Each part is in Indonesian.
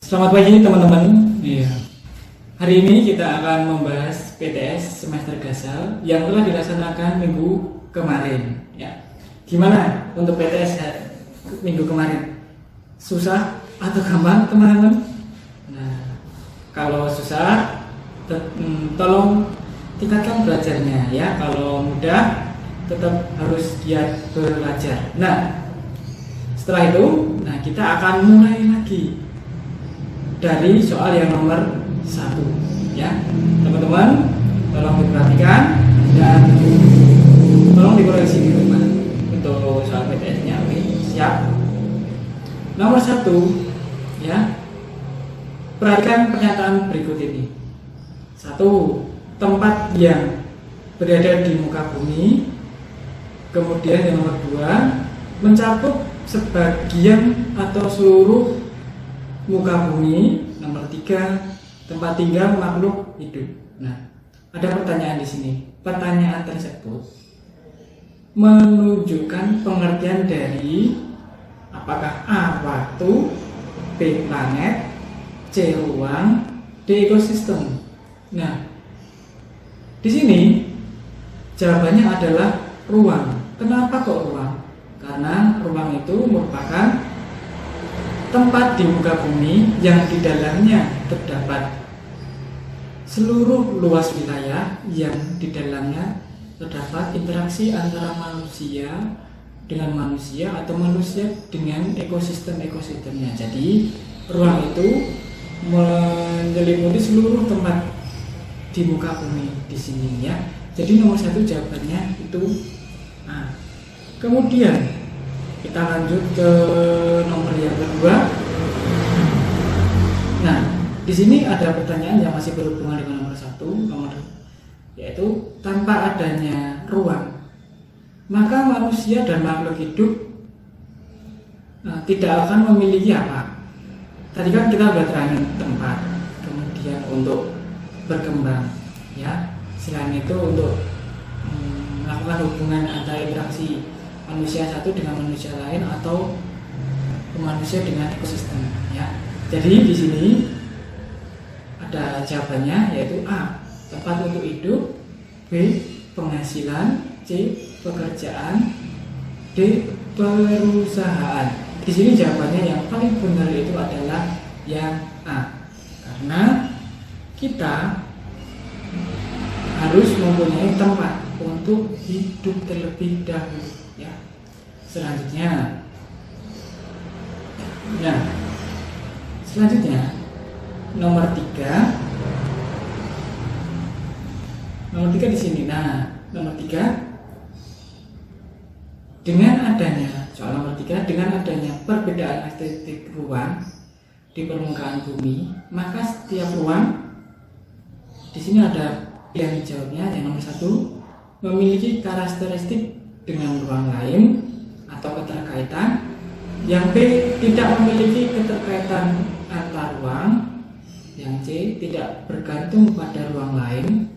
Selamat pagi teman-teman. Iya. Hari ini kita akan membahas PTS semester Gasal yang telah dilaksanakan minggu kemarin. Ya. Gimana untuk PTS minggu kemarin? Susah atau gampang teman-teman? Nah, kalau susah, tolong tingkatkan belajarnya ya. Kalau mudah, tetap harus giat belajar. Nah, setelah itu, kita akan mulai lagi dari soal yang nomor 1 ya teman-teman, tolong diperhatikan dan tolong dikoreksi di rumah untuk soal PTS-nya. Oke, siap. Nomor 1 ya, perhatikan pernyataan berikut ini. 1. Tempat yang berada di muka bumi. Kemudian yang nomor 2, mencakup sebagian atau seluruh muka bumi. Nomor 3, tempat tinggal makhluk hidup. Nah, ada pertanyaan di sini. Pertanyaan tersebut menunjukkan pengertian dari apakah A waktu, B planet, C ruang, D ekosistem. Nah, di sini jawabannya adalah ruang. Kenapa kok ruang? Karena ruang itu merupakan tempat di muka bumi yang di dalamnya terdapat seluruh luas wilayah yang di dalamnya terdapat interaksi antara manusia dengan manusia atau manusia dengan ekosistemnya. Jadi ruang itu menyelimuti seluruh tempat di muka bumi di sini ya. Jadi nomor 1 jawabannya itu A. Kemudian kita lanjut ke nomor yang kedua. Nah, di sini ada pertanyaan yang masih berhubungan dengan nomor 1, yaitu tanpa adanya ruang, maka manusia dan makhluk hidup tidak akan memiliki apa? Tadi kan kita sudah terangin tempat, kemudian untuk berkembang, ya. Selain itu untuk melakukan hubungan antara interaksi manusia satu dengan manusia lain atau manusia dengan ekosistem ya. Jadi di sini ada jawabannya, yaitu A tempat untuk hidup, B penghasilan, C pekerjaan, D perusahaan. Di sini jawabannya yang paling benar itu adalah yang A, karena kita harus mempunyai tempat untuk hidup terlebih dahulu ya. Selanjutnya nomor 3 di sini. Nah, nomor 3 dengan adanya perbedaan estetik ruang di permukaan bumi, maka setiap ruang di sini ada yang jawabnya yang nomor 1 memiliki karakteristik dengan ruang lain atau keterkaitan. Yang B tidak memiliki keterkaitan antar ruang. Yang C tidak bergantung pada ruang lain.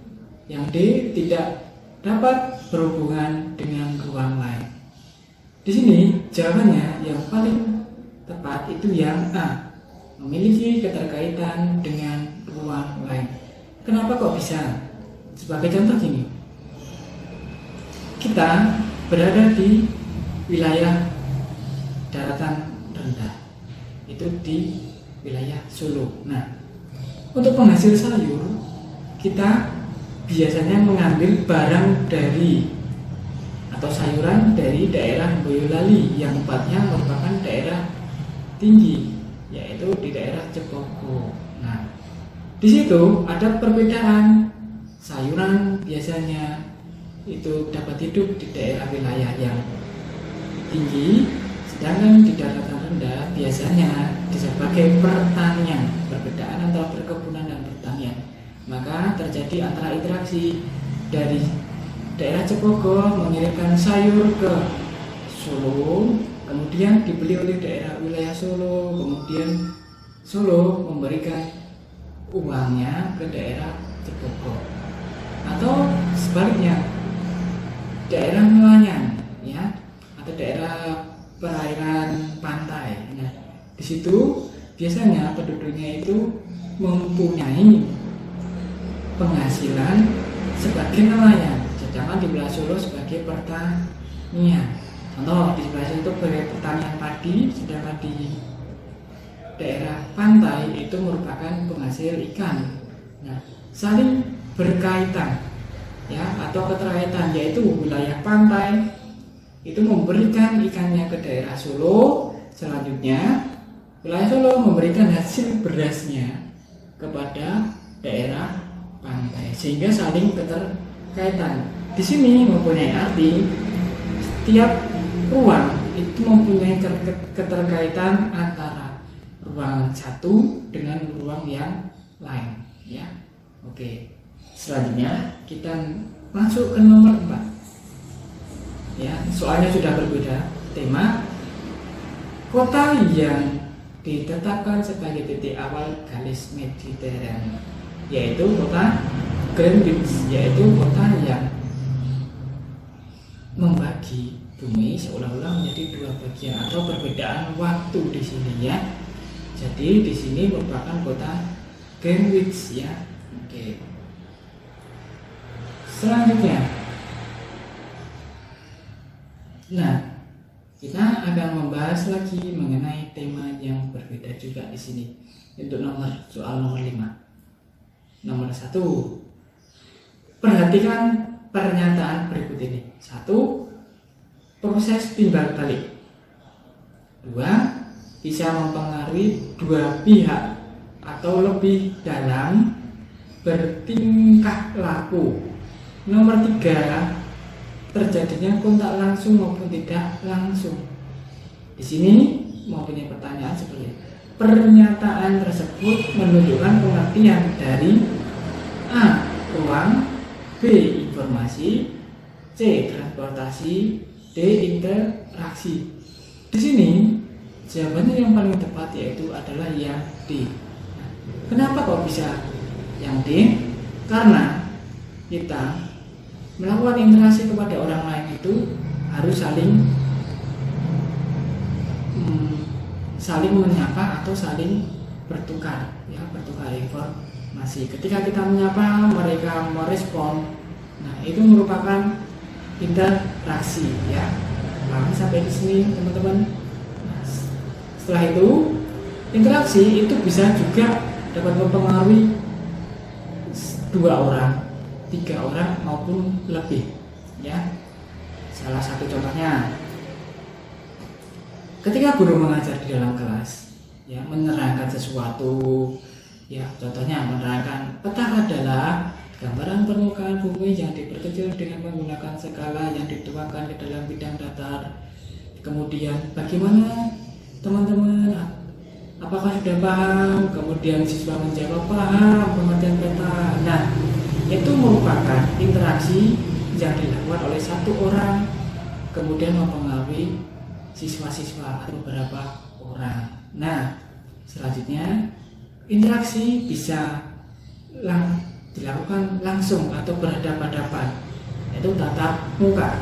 Yang D tidak dapat berhubungan dengan ruang lain. Di sini jawabannya yang paling tepat itu yang A, memiliki keterkaitan dengan ruang lain. Kenapa kok bisa? Sebagai contoh gini, kita berada di wilayah daratan rendah, itu di wilayah Solo. Nah, untuk penghasil sayur, kita biasanya mengambil barang dari atau sayuran dari daerah Boyolali yang tempatnya merupakan daerah tinggi, yaitu di daerah Cepogo. Nah, di situ ada perbedaan. Sayuran biasanya itu dapat hidup di daerah wilayah yang tinggi, sedangkan di daratan rendah biasanya sebagai pertanian. Perbedaan antara perkebunan dan pertanian, maka terjadi antara interaksi dari daerah Cepogo mengirimkan sayur ke Solo, kemudian dibeli oleh daerah wilayah Solo, kemudian Solo memberikan uangnya ke daerah Cepogo, atau sebaliknya daerah nelayan ya, atau daerah perairan pantai. Nah, di situ biasanya penduduknya itu mempunyai penghasilan sebagai nelayan, sedangkan di wilayah Solo sebagai pertanian. Contoh di sebelah itu sebagai pertanian padi, sedangkan di daerah pantai itu merupakan penghasil ikan. Nah, saling berkaitan ya, atau keterkaitan, yaitu wilayah pantai itu memberikan ikannya ke daerah Solo, selanjutnya wilayah Solo memberikan hasil berasnya kepada daerah pantai, sehingga saling keterkaitan. Di sini mempunyai arti setiap ruang itu mempunyai keterkaitan antara ruang satu dengan ruang yang lain ya. Oke, selanjutnya kita masuk ke nomor 4 ya. Soalnya sudah berbeda tema. Kota yang ditetapkan sebagai titik awal garis Mediterania, yaitu kota Greenwich, yaitu kota yang membagi bumi seolah-olah menjadi dua bagian atau perbedaan waktu di sini ya. Jadi di sini merupakan kota Greenwich ya. Oke. Selanjutnya, nah, kita akan membahas lagi mengenai tema yang berbeda juga di sini. Untuk soal nomor 5. Nomor 1. Perhatikan pernyataan berikut ini. 1. Proses timbal balik. 2. Bisa mempengaruhi dua pihak atau lebih dalam bertingkah laku. Nomor 3. Terjadinya kontak langsung maupun tidak langsung. Di sini mempunyai pertanyaan seperti pernyataan tersebut menunjukkan pengertian dari A. Ruang, B. Informasi, C. Transportasi, D. Interaksi. Di sini jawabannya yang paling tepat yaitu adalah yang D. Kenapa kok bisa yang D? Karena kita melakukan interaksi kepada orang lain itu harus saling menyapa atau saling bertukar ya, bertukar informasi. Ketika kita menyapa, mereka merespon. Nah, itu merupakan interaksi ya. Paham sampai di sini teman-teman? Nah, setelah itu interaksi itu bisa juga dapat mempengaruhi 2 orang, 3 orang maupun lebih ya. Salah satu contohnya ketika guru mengajar di dalam kelas ya, menerangkan sesuatu ya, contohnya menerangkan peta adalah gambaran permukaan bumi yang diperkecil dengan menggunakan skala yang dituangkan ke dalam bidang datar. Kemudian bagaimana teman-teman, apakah sudah paham? Kemudian siswa menjawab paham pengertian peta. Nah, itu merupakan interaksi yang dilakukan oleh satu orang kemudian mempengaruhi siswa-siswa atau beberapa orang. Nah, selanjutnya interaksi bisa dilakukan langsung atau berhadapan-hadapan, yaitu tatap muka.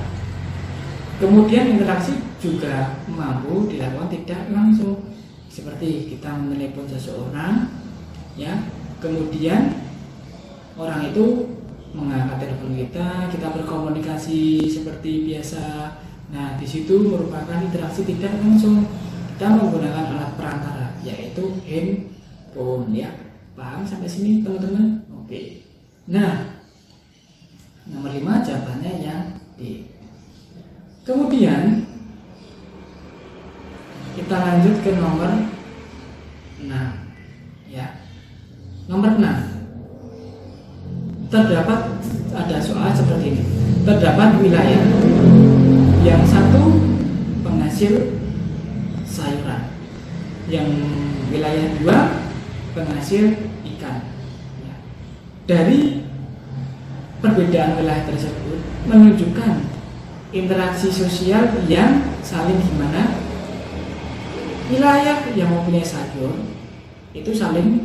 Kemudian interaksi juga mampu dilakukan tidak langsung, seperti kita menelepon seseorang ya, kemudian orang itu mengangkat telepon kita berkomunikasi seperti biasa. Nah, di situ merupakan interaksi tidak langsung. Kita menggunakan alat perantara, yaitu handphone ya. Paham sampai sini teman-teman? Oke. Nah, nomor 5 jawabannya yang D. Kemudian kita lanjut ke nomor 6 ya. Nomor 6. Terdapat ada soal seperti ini. Terdapat wilayah yang satu penghasil sayuran, yang wilayah 2 penghasil ikan. Dari perbedaan wilayah tersebut menunjukkan interaksi sosial yang saling gimana. Wilayah yang mempunyai sayur itu saling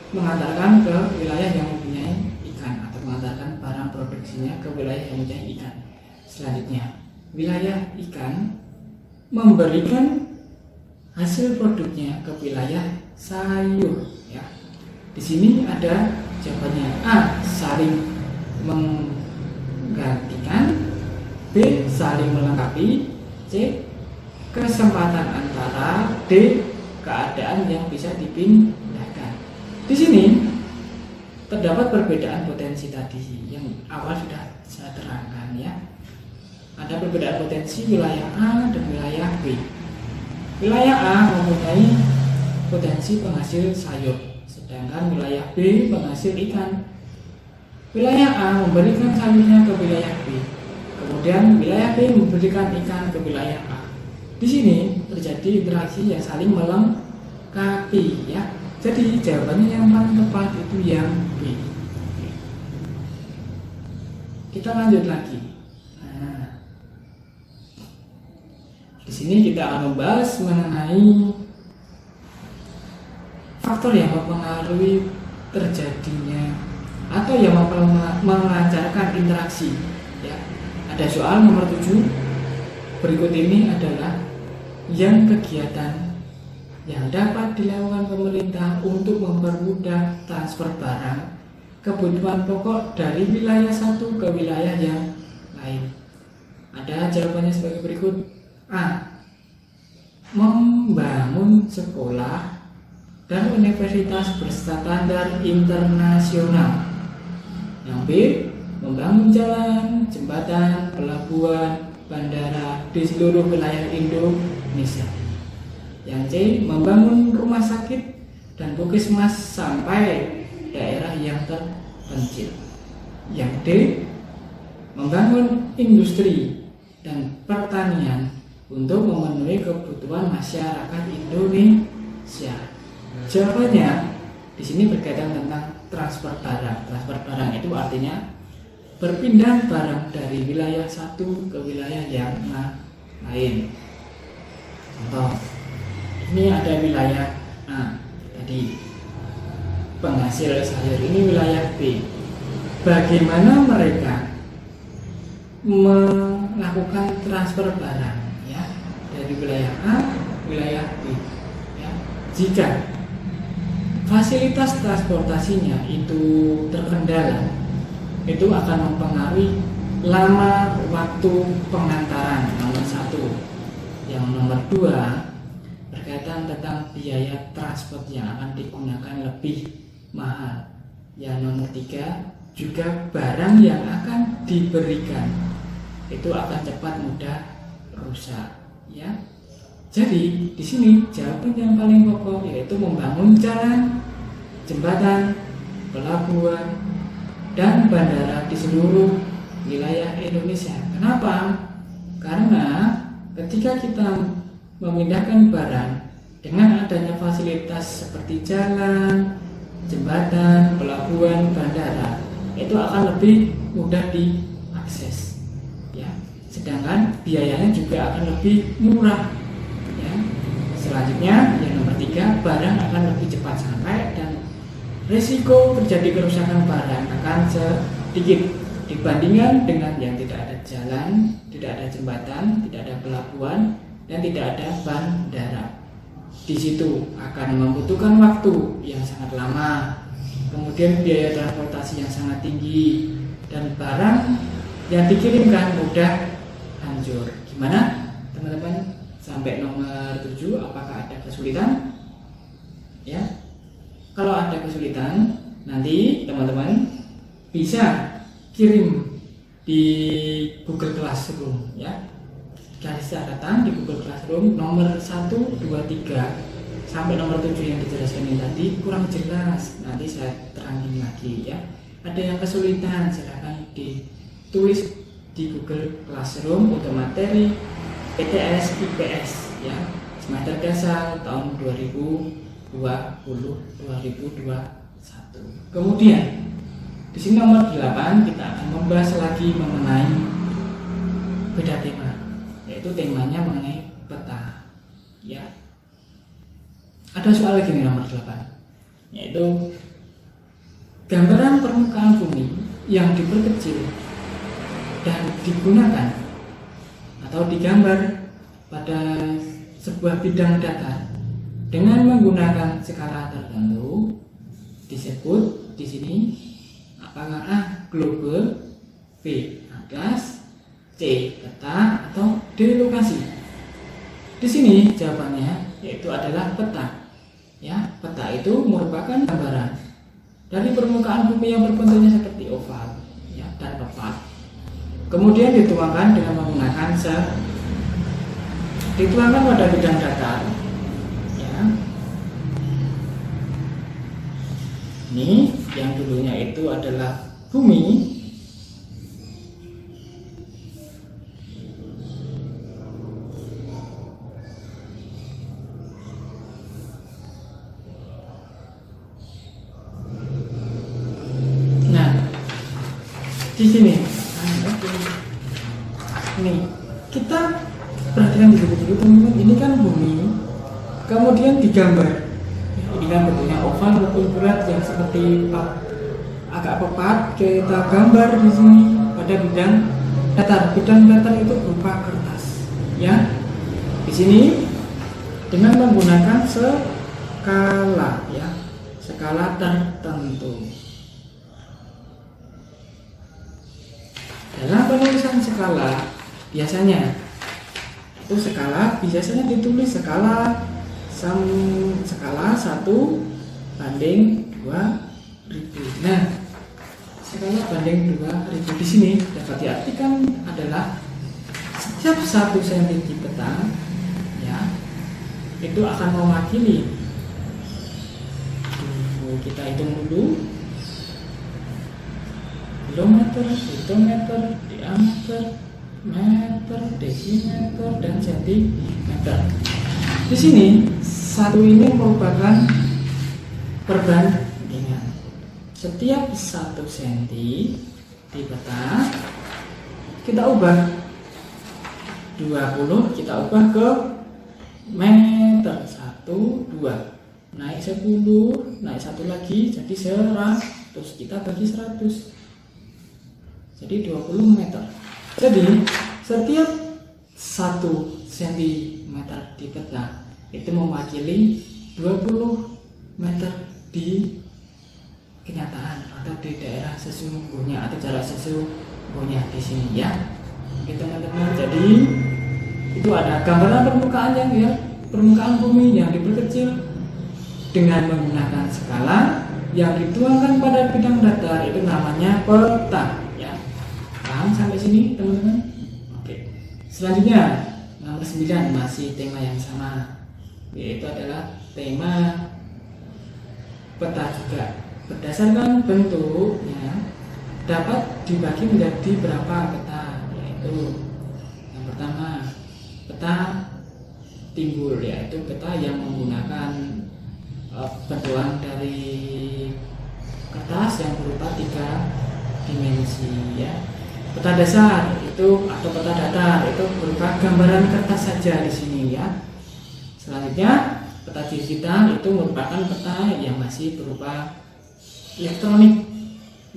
mengantarkan ke wilayah yang mempunyai ikan, atau mengantarkan barang produksinya ke wilayah yang mempunyai ikan. Selanjutnya, wilayah ikan memberikan hasil produknya ke wilayah sayur ya. Di sini ada jawabannya. A. Saling menggantikan. B. Saling melengkapi. C. Kesempatan antara. D. Keadaan yang bisa dipindahkan. Di sini terdapat perbedaan potensi tadi yang awal sudah saya terangkan ya. Ada perbedaan potensi wilayah A dan wilayah B. Wilayah A mempunyai potensi penghasil sayur, sedangkan wilayah B penghasil ikan. Wilayah A memberikan sayurnya ke wilayah B, kemudian wilayah B memberikan ikan ke wilayah A. Di sini terjadi interaksi yang saling melengkapi ya. Jadi jawabannya yang paling tepat itu yang B. Kita lanjut lagi. Nah, di sini kita akan membahas mengenai faktor yang mempengaruhi terjadinya atau yang melancarkan interaksi. Ya, ada soal nomor 7. Berikut ini adalah yang kegiatan yang dapat dilakukan pemerintah untuk mempermudah transfer barang kebutuhan pokok dari wilayah satu ke wilayah yang lain. Ada jawabannya sebagai berikut. A. Membangun sekolah dan universitas berstandar internasional. Yang B. Membangun jalan, jembatan, pelabuhan, bandara di seluruh wilayah Indonesia. Yang C. Membangun rumah sakit dan puskesmas sampai daerah yang terpencil. Yang D. Membangun industri dan pertanian untuk memenuhi kebutuhan masyarakat Indonesia. Jawabannya di sini berkaitan tentang transfer barang. Transfer barang itu artinya berpindah barang dari wilayah satu ke wilayah yang lain. Contoh, ini ada wilayah A tadi, penghasil sayur, ini wilayah B. Bagaimana mereka melakukan transfer barang ya dari wilayah A wilayah B ya. Jika fasilitas transportasinya itu terkendala, itu akan mempengaruhi lama waktu pengantaran, nomor 1. Yang nomor 2 berkaitan tentang biaya transport yang akan digunakan lebih mahal. Yang nomor 3 juga barang yang akan diberikan itu akan cepat mudah rusak ya. Jadi di sini jawaban yang paling pokok yaitu membangun jalan, jembatan, pelabuhan, dan bandara di seluruh wilayah Indonesia. Kenapa? Karena ketika kita memindahkan barang dengan adanya fasilitas seperti jalan, jembatan, pelabuhan, bandara, itu akan lebih mudah diakses ya. Sedangkan biayanya juga akan lebih murah ya. Selanjutnya yang nomor 3, barang akan lebih cepat sampai dan risiko terjadi kerusakan barang akan sedikit dibandingkan dengan yang tidak ada jalan, tidak ada jembatan, tidak ada pelabuhan, dan tidak ada bandara. Di situ akan membutuhkan waktu yang sangat lama, kemudian biaya transportasi yang sangat tinggi, dan barang yang dikirimkan mudah hancur. Gimana teman-teman? Sampai nomor 7, apakah ada kesulitan? Ya, kalau ada kesulitan, nanti teman-teman bisa kirim di Google Classroom ya. Kasih catatan di Google Classroom nomor 1, 2, 3 sampai nomor 7 yang dijelaskan ini tadi kurang jelas. Nanti saya terangin lagi ya. Ada yang kesulitan, silakan ditulis di Google Classroom untuk materi PTS IPS ya. Semester dasar tahun 2020-2021. Kemudian di sini nomor 8 kita akan membahas lagi mengenai beda tema, yaitu temanya mengenai peta ya. Ada soal lagi nih nomor 8, yaitu gambaran permukaan bumi yang diperkecil dan digunakan atau digambar pada sebuah bidang datar dengan menggunakan skala tertentu disebut di sini apakah A global, B atlas, C peta, atau D lokasi. Di sini jawabannya yaitu adalah peta. Ya, peta itu merupakan gambaran dari permukaan bumi yang berbentuknya seperti oval, ya, dan tepat. Kemudian dituangkan dengan menggunakan dituangkan pada bidang datar. Ya. Ini yang dulunya itu adalah bumi. Nah, di sini, ini kita perhatikan dulu teman-teman. Ini kan bumi, kemudian digambar. Ini kan bentuknya oval maupun bulat yang seperti agak pepat. Kita gambar di sini pada bidang datar. Bidang datar itu berupa kertas. Ya, di sini dengan menggunakan skala, ya, skala tertentu. Dalam penulisan skala biasanya ditulis skala 1 banding 2000. Nah, skala banding 2000 di sini dapat diartikan adalah setiap 1 cm di peta, ya, itu akan mewakili, kita hitung dulu, kilometer, hektometer, diameter, meter, desimeter, dan sentimeter. Di sini satu ini merupakan perbandingan. Setiap 1 cm di peta kita ubah 20, kita ubah ke meter. 1, 2, naik 10, naik 1 lagi jadi 100, kita bagi 100 jadi 20 meter. Jadi setiap 1 cm di peta itu mewakili 20 meter di kenyataan atau di daerah sesungguhnya atau jarak sesungguhnya di sini, ya. Oke teman-teman, jadi itu ada gambaran permukaan permukaan bumi yang diperkecil dengan menggunakan skala yang dituangkan pada bidang datar, itu namanya peta, ya. Paham sampai sini teman-teman? Oke. Selanjutnya nomor 9 masih tema yang sama, yaitu adalah tema peta juga. Berdasarkan bentuknya dapat dibagi menjadi berapa peta, yaitu yang pertama peta timbul, yaitu peta yang menggunakan bentukan dari kertas yang berupa 3 dimensi, ya. Peta dasar itu atau peta datar itu berupa gambaran kertas saja di sini, ya. Selanjutnya peta digital itu merupakan peta yang masih berupa elektronik,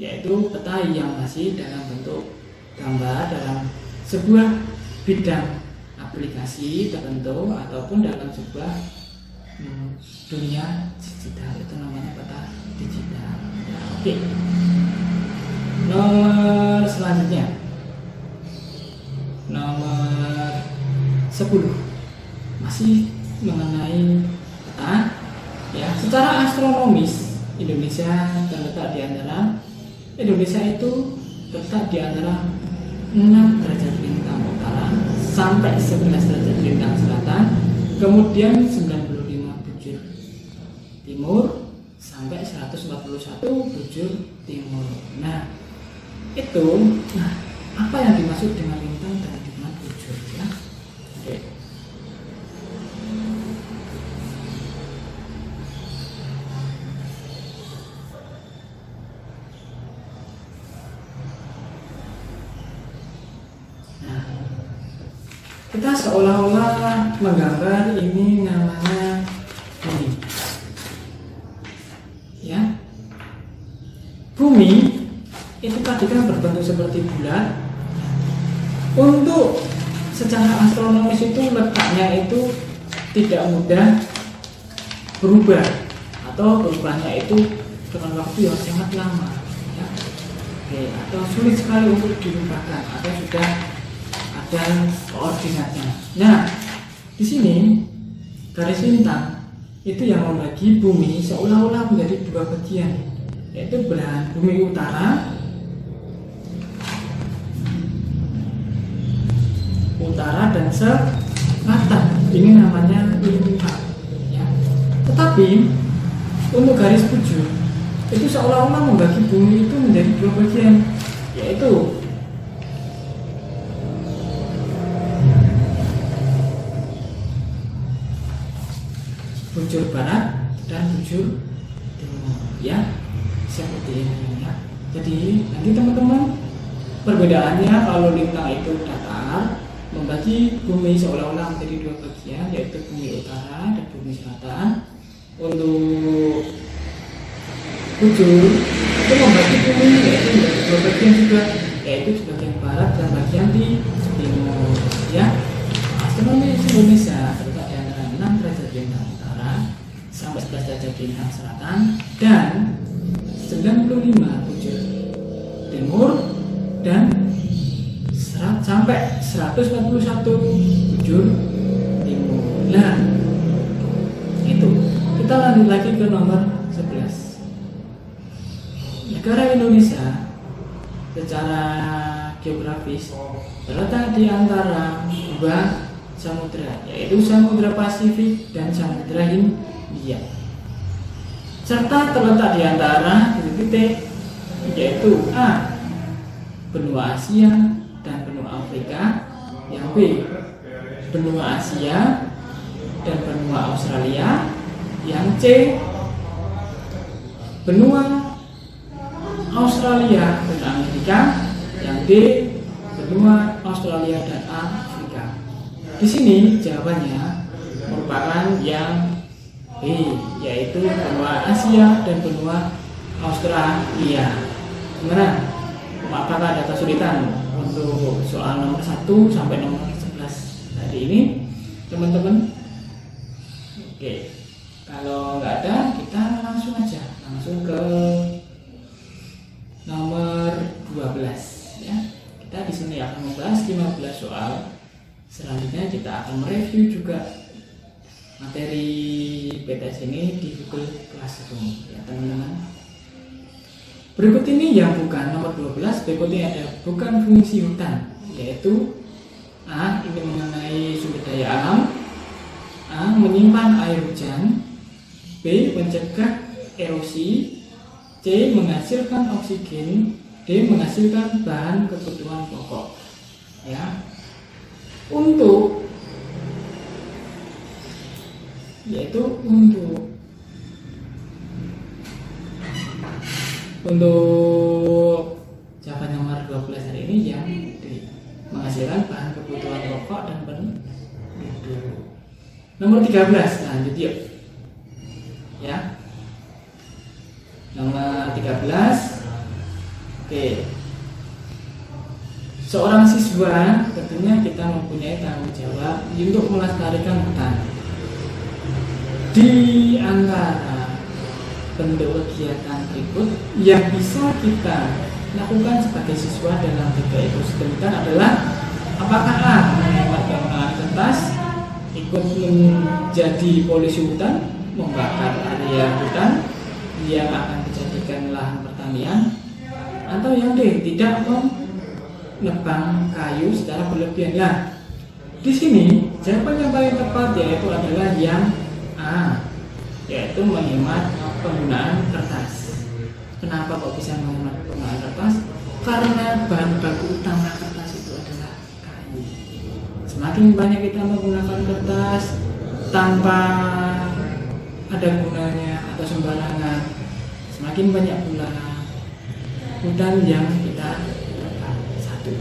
yaitu peta yang masih dalam bentuk gambar dalam sebuah bidang aplikasi tertentu ataupun dalam sebuah dunia digital, itu namanya peta digital. Nah, oke. Nomor selanjutnya nomor 10 masih mengenai peta, ya. Secara astronomis Indonesia terletak di antara di antara 6 derajat lintang utara sampai 11 derajat lintang selatan, kemudian 95 bujur timur sampai 141 bujur timur. Nah, apa yang dimaksud dengan lintang dan dengan bujur, ya? Oke. Nah, kita seolah-olah menggambar ini namanya bumi, ya. Bumi itu tadi kan berbentuk seperti bulat. Untuk secara astronomis itu letaknya itu tidak mudah berubah atau berubahnya itu dengan waktu yang sangat lama, ya. Oke, atau sulit sekali untuk dilupakan atau sudah ada koordinatnya. Nah, di sini garis lintang itu yang membagi bumi seolah-olah menjadi dua bagian, yaitu belahan bumi utara dan selatan. Ini namanya lintang, ya. Tetapi untuk garis bujur itu seolah-olah membagi bumi itu menjadi dua bagian, yaitu bujur barat dan bujur timur, ya, seperti ini, ya. Jadi nanti teman-teman, perbedaannya kalau lintang itu datar membagi bumi seolah-olah menjadi dua bagian, yaitu bumi utara dan bumi selatan. Untuk bujur itu membagi bumi yaitu menjadi dua bagian juga, yaitu di bagian barat dan bagian di timur, ya. Astronomi Indonesia terletak di antara 6 derajat bintang utara sampai 11 derajat bintang selatan dan 95 bujur timur dan sampai 141 bujur timur. Nah, itu kita lanjut lagi ke nomor 11. Negara Indonesia secara geografis terletak di antara dua samudra, yaitu Samudra Pasifik dan Samudra Hindia, serta terletak di antara titik yaitu A. benua Asia dan benua Afrika, yang B. benua Asia dan benua Australia, yang C. benua Australia dan Amerika, yang D. benua Australia dan Afrika. Di sini jawabannya merupakan yang B, yaitu benua Asia dan benua Australia. Gimana? Apakah ada kesulitan untuk soal nomor 1 sampai nomor 11 hari ini, teman-teman? Oke, kalau nggak ada, kita langsung aja ke nomor 12, ya. Kita di sini akan membahas 15 soal. Selanjutnya kita akan mereview juga materi PTS ini di Google Classroom, ya teman-teman. Berikut ini yang bukan nomor 12, berikut ini ada bukan fungsi hutan, yaitu A. ini mengenai sumber daya alam, A. menyimpan air hujan, B. mencegah erosi, C. menghasilkan oksigen, D. menghasilkan bahan kebutuhan pokok, ya. Untuk jawaban nomor 12 hari ini yang D. menghasilkan bahan kebutuhan pokok dan penduduk. Nomor 13, lanjut yuk, ya. Nomor 13. Oke. Seorang siswa tentunya kita mempunyai tanggung jawab untuk melestarikan hutan. Di antara bentuk kegiatan berikut yang bisa kita lakukan sebagai siswa dalam menjaga ekosistem hutan adalah apakah A. menghemat penggunaan kertas, ikut menjadi polisi hutan, membakar area hutan yang akan dijadikan lahan pertanian, atau yang D. tidak menebang kayu secara berlebihan. Nah, di sini jawaban yang paling tepat yaitu adalah yang A, yaitu menghemat penggunaan kertas. Kenapa kok bisa menghemat penggunaan kertas? Karena bahan baku utama kertas itu adalah kayu. Semakin banyak kita menggunakan kertas tanpa ada gunanya atau sembarangan, semakin banyak pula hutan yang kita dapat. Satu.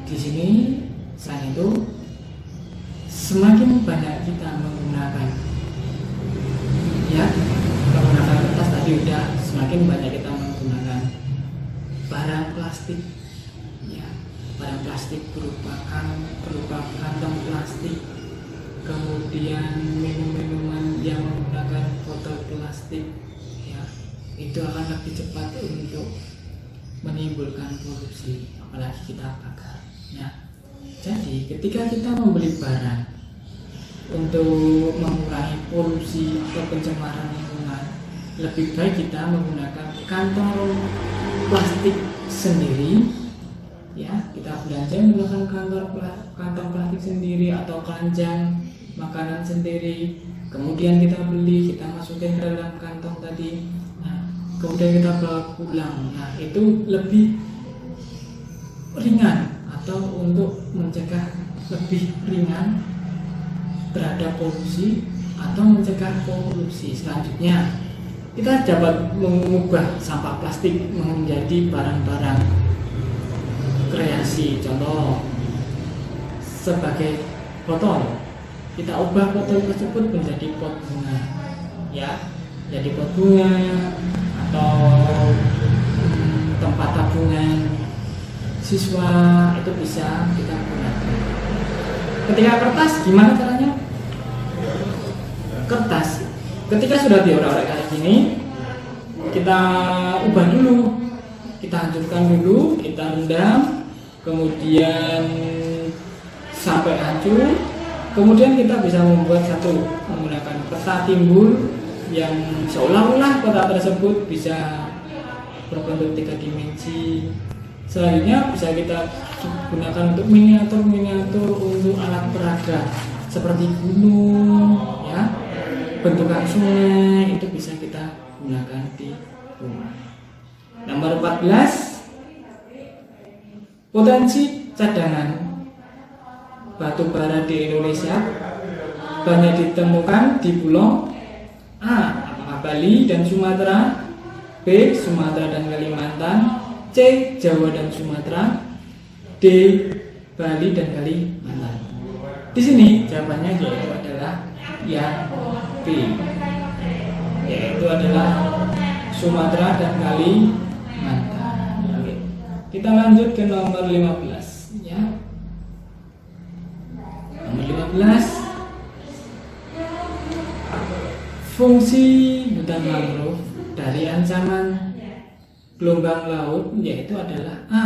Di sini selain itu, semakin banyak kita menggunakan kertas tadi udah, semakin banyak kita menggunakan barang plastik, ya. Barang plastik berupa kantong plastik, kemudian yang menggunakan botol plastik, ya, itu akan lebih cepat untuk menimbulkan polusi, apalagi kita bakar, ya. Jadi ketika kita membeli barang untuk mengurangi polusi atau pencemaran lingkungan, lebih baik kita menggunakan kantong plastik sendiri, ya. Kita belanja menggunakan kantong plastik sendiri atau keranjang makanan sendiri, kemudian kita beli, kita masukin ke dalam kantong tadi, nah, kemudian kita bawa pulang. Nah, itu lebih ringan atau untuk mencegah lebih ringan terhadap polusi atau mencegah polusi. Selanjutnya, kita dapat mengubah sampah plastik menjadi barang-barang kreasi. Contoh sebagai botol, kita ubah botol tersebut menjadi pot bunga, ya, jadi pot bunga atau tempat tabungan siswa, itu bisa kita gunakan. Ketika kertas, gimana caranya? Kertas, ketika sudah diorek-orek kayak gini, kita ubah dulu, kita hancurkan dulu, kita rendam, kemudian sampai hancur. Kemudian kita bisa membuat menggunakan peta timbul yang seolah-olah peta tersebut bisa berbentuk 3 dimensi. Selanjutnya bisa kita gunakan untuk miniatur untuk alat peraga seperti gunung, ya, bentukan sungai, itu bisa kita gunakan di rumah. Nomor 14, potensi cadangan batu bara di Indonesia banyak ditemukan di pulau A, apakah Bali dan Sumatera, B, Sumatera dan Kalimantan, C, Jawa dan Sumatera, D, Bali dan Kalimantan. Di sini jawabannya yaitu adalah yang B, yaitu adalah Sumatera dan Kalimantan. Oke. Kita lanjut ke nomor 15, ya. Nomor 15, fungsi hutan mangrove dari ancaman gelombang laut yaitu adalah A,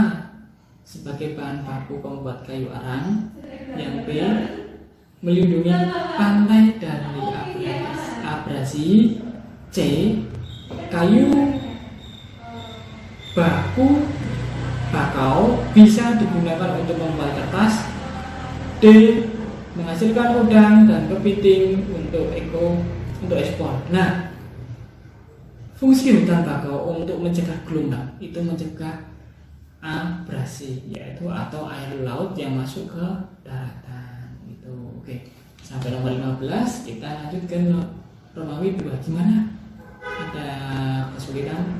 sebagai bahan baku pembuat kayu arang, yang B, melindungi pantai dari abrasi, C, kayu baku bakau bisa digunakan untuk membuat kertas, D, menghasilkan udang dan kepiting untuk ekspor. Nah, fungsi hutan bakau untuk mencegah gelombang itu mencegah abrasi, yaitu atau air laut yang masuk ke daratan. Itu oke. Sampai nomor 15 kita lanjut ke Romawi 2. Gimana? Ada kesulitan?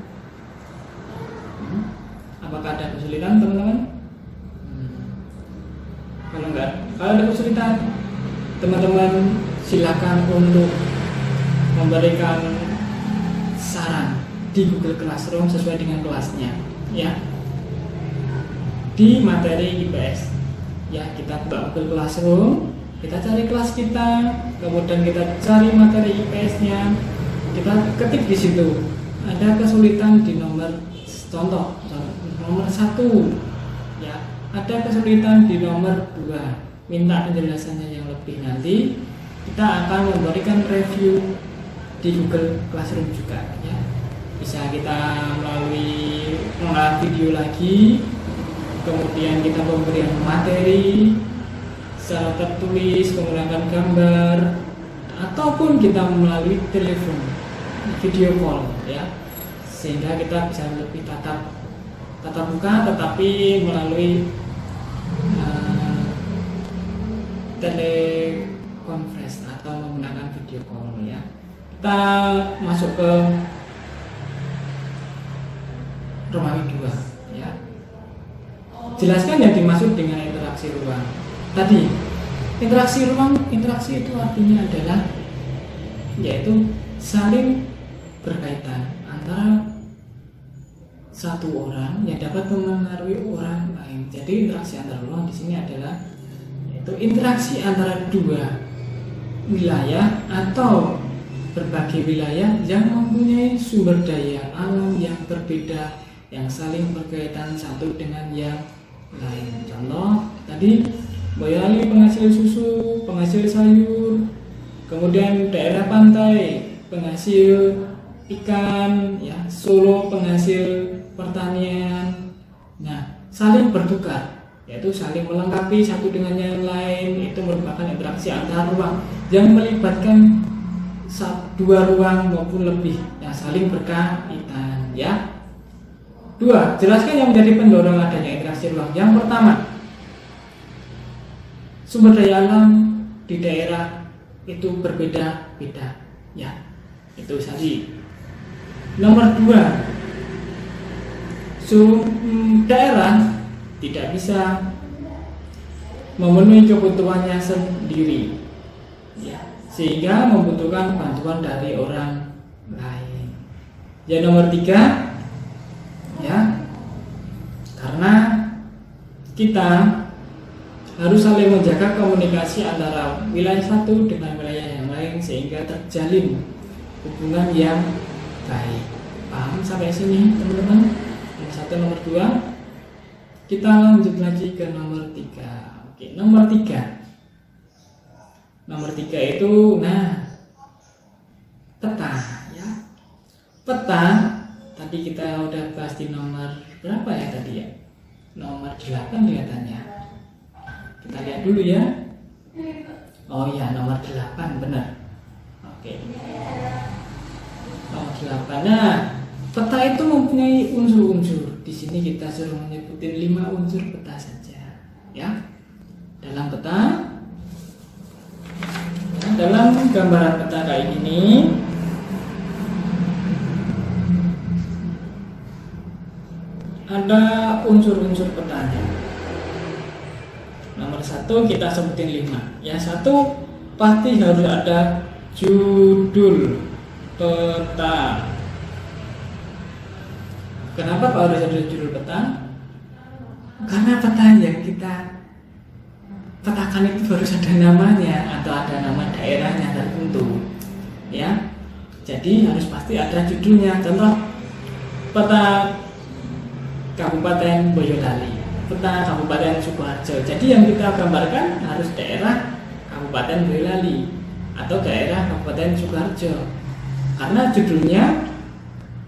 Apakah ada kesulitan, teman-teman? Kalau ada kesulitan, teman-teman silakan untuk memberikan saran di Google Classroom sesuai dengan kelasnya, ya. Di materi IPS, ya, kita buka Google Classroom, kita cari kelas kita, kemudian kita cari materi IPS-nya, kita ketik di situ. Ada kesulitan di nomor contoh nomor 1, ya. Ada kesulitan di nomor 2, minta penjelasannya yang lebih. Nanti kita akan memberikan review di Google Classroom juga, ya. Bisa kita melalui mengolah video lagi, kemudian kita memberikan materi secara tertulis menggunakan gambar, ataupun kita melalui telepon video call, ya, sehingga kita bisa lebih tatap muka, tetapi melalui telekonferensi atau menggunakan video call, ya. Kita masuk ke Romawi 2, ya. Jelaskan yang dimaksud dengan interaksi ruang. Tadi interaksi itu artinya adalah yaitu saling berkaitan antara satu orang yang dapat memengaruhi orang lain. Jadi interaksi antar ruang di sini adalah yaitu interaksi antara dua wilayah atau berbagai wilayah yang mempunyai sumber daya alam yang berbeda, yang saling berkaitan satu dengan yang lain. Contoh tadi Boyolali penghasil susu, penghasil sayur, kemudian daerah pantai penghasil ikan, ya, Solo penghasil pertanian. Nah, saling bertukar, yaitu saling melengkapi satu dengan yang lain. Itu merupakan interaksi antar ruang yang melibatkan dua ruang maupun lebih yang saling berkaitan, ya. 2. Jelaskan yang menjadi pendorong adanya interaksi ruang. Yang pertama, sumber daya alam di daerah itu berbeda-beda, ya, itu tadi. Nomor 2, daerah tidak bisa memenuhi kebutuhannya sendiri, ya, sehingga membutuhkan bantuan dari orang lain. Yang nomor 3, ya, karena kita harus saling menjaga komunikasi antara wilayah satu dengan wilayah yang lain sehingga terjalin hubungan yang baik. Paham sampai sini teman-teman? Yang satu nomor 2. Kita lanjut lagi ke nomor 3. Oke, nomor 3. Nomor 3 itu peta, ya. Peta tadi kita udah bahas di nomor berapa ya tadi ya? Nomor 8 kelihatannya. Kita lihat dulu ya. Oh ya, nomor 8 benar. Oke. Nomor 8. Nah, peta itu mempunyai unsur-unsur. Di sini kita suruh menyebutin 5 unsur peta saja, ya. Dalam peta, dalam gambaran peta kayak gini, ada unsur-unsur petanya. Nomor 1 kita sebutin 5. Yang 1 pasti harus ada judul peta. Kenapa harus ada judul peta? Karena peta yang kita petakan itu harus ada namanya atau ada nama daerahnya tertentu, ya. Jadi harus pasti ada judulnya. Contoh peta Kabupaten Boyolali, peta Kabupaten Sukoharjo. Jadi yang kita gambarkan harus daerah Kabupaten Boyolali atau daerah Kabupaten Sukoharjo, karena judulnya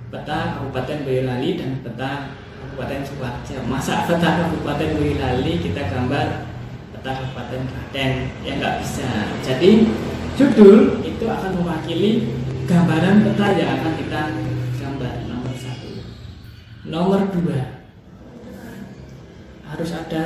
peta Kabupaten Boyolali dan peta Kabupaten Sukoharjo. Masa peta Kabupaten Boyolali kita gambar peta Kabupaten Klaten? Ya nggak bisa. Jadi judul itu akan mewakili gambaran peta yang akan kita gambar. Nomor 1. Nomor 2, harus ada